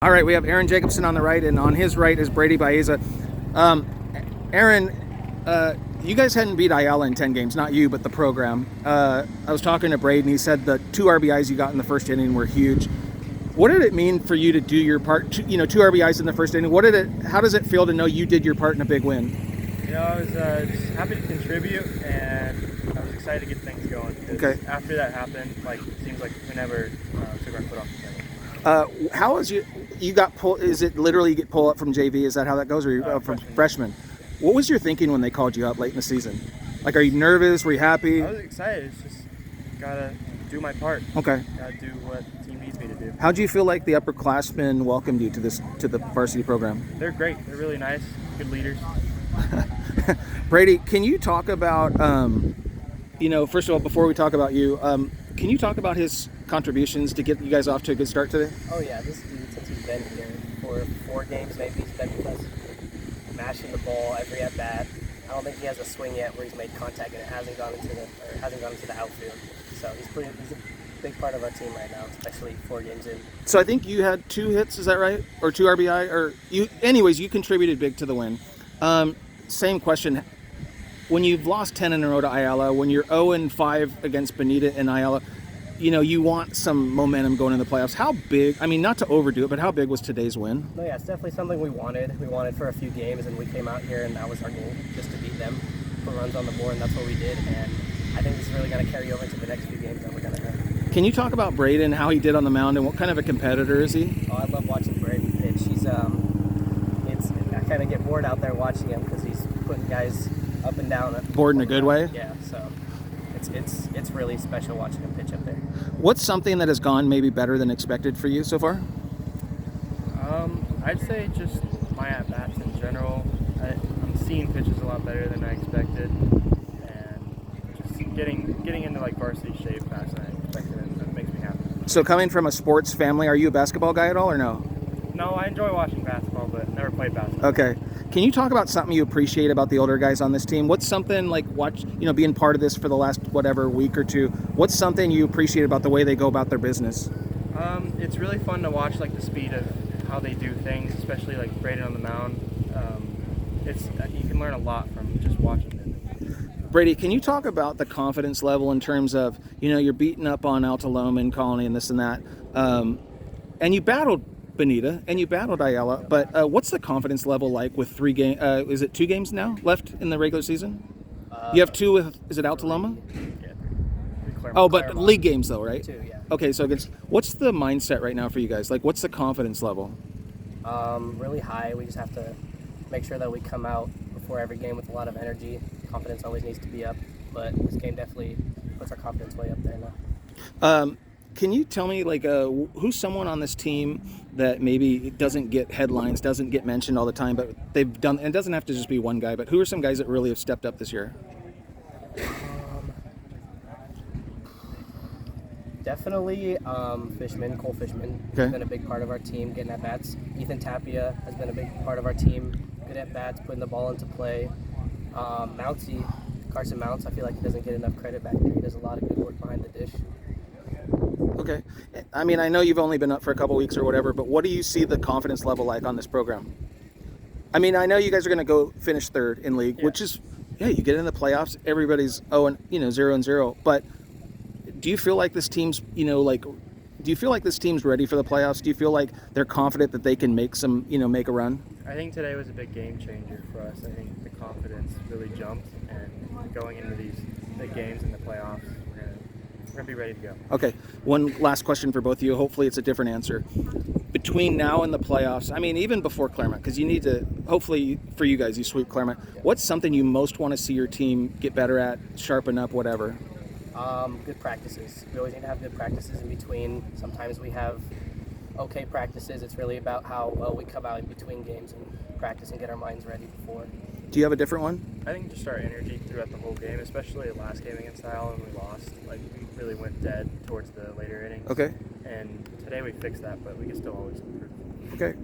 All right, we have Aaron Jacobsen on the right, and on his right is Brady Baeza. Aaron, you guys hadn't beat Ayala in 10 games, not you, but the program. I was talking to Brady, and he said the 2 RBIs you got in the first inning were huge. What did it mean for you to do your part? 2 RBIs in the first inning. How does it feel to know you did your part in a big win? I was just happy to contribute, and I was excited to get things going. Okay. After that happened, it seems like we never took our foot off the pedal. How is you got pulled? Is it literally you get pulled up from JV? Is that how that goes, or from freshman? What was your thinking when they called you up late in the season? Are you nervous? Were you happy? I was excited. It's just gotta do my part. Okay. Gotta do what the team needs me to do. How do you feel like the upperclassmen welcomed you to the varsity program? They're great. They're really nice. Good leaders. Brady, can you talk about, first of all, before we talk about you, can you talk about his contributions to get you guys off to a good start today? Oh yeah, this dude, since he's been here for 4 games maybe, he's been with us, mashing the ball every at bat. I don't think he has a swing yet where he's made contact and it hasn't gone into the outfield. So he's a big part of our team right now, especially 4 games in. So I think you had 2 hits, is that right? Or 2 RBI? You contributed big to the win. Same question. When you've lost 10 in a row to Ayala, when you're 0-5 against Bonita and Ayala, you want some momentum going in the playoffs. How big, not to overdo it, but how big was today's win? No, yeah, it's definitely something we wanted. We wanted for a few games, and we came out here, and that was our goal, just to beat them, put runs on the board, and that's what we did. And I think this is really going to carry over into the next few games that we're going to have. Can you talk about Brady and how he did on the mound, and what kind of a competitor is he? Oh, I love watching Brady pitch. I kind of get bored out there watching him because he's putting guys up and down. Bored in a good way? Yeah, so it's really special watching him pitch up there. What's something that has gone maybe better than expected for you so far? I'd say just my at-bats in general. I'm seeing pitches a lot better than I expected, and just getting into varsity shape faster than I expected, and that makes me happy. So coming from a sports family, are you a basketball guy at all or no? No, I enjoy watching basketball, but never played basketball. Okay. Can you talk about something you appreciate about the older guys on this team? What's something being part of this for the last week or two, what's something you appreciate about the way they go about their business? It's really fun to watch the speed of how they do things, especially Brady on the mound. You can learn a lot from just watching it. Brady, can you talk about the confidence level in terms of, you're beating up on Alta Loma and Colony and this and that, and you battled Bonita and you battled Ayala, but what's the confidence level like with 3 games? Is it 2 games now left in the regular season? You have 2 with, is it Alta Loma? Yeah. Oh, but league games though, right? 2, yeah. Okay, so what's the mindset right now for you guys? What's the confidence level? Really high. We just have to make sure that we come out before every game with a lot of energy. Confidence always needs to be up, but this game definitely puts our confidence way up there now. Can you tell me, who's someone on this team that maybe doesn't get headlines, doesn't get mentioned all the time, but they've done, and it doesn't have to just be one guy, but who are some guys that really have stepped up this year? Definitely Cole Fishman has been a big part of our team, getting at bats. Ethan Tapia has been a big part of our team, good at bats, putting the ball into play. Carson Mounts, I feel like he doesn't get enough credit back there. He does a lot of good work behind the dish. Okay. I know you've only been up for a couple weeks or whatever, but what do you see the confidence level like on this program? I know you guys are going to go finish 3rd in league, which is, you get in the playoffs, everybody's 0-0, but do you feel like this team's, ready for the playoffs? Do you feel like they're confident that they can make a run? I think today was a big game changer for us. I think the confidence really jumped, and going into these big games in the playoffs, we're going to be ready to go. Okay, one last question for both of you. Hopefully it's a different answer. Between now and the playoffs, even before Claremont, because you need to, hopefully for you guys, you sweep Claremont. What's something you most want to see your team get better at, sharpen up, whatever? Good practices. We always need to have good practices in between. Sometimes we have okay practices. It's really about how well we come out in between games and practice and get our minds ready before. Do you have a different one? I think just our energy throughout the whole game, especially the last game against Ayala when we lost. We really went dead towards the later innings. Okay. And today we fixed that, but we can still always improve. Okay.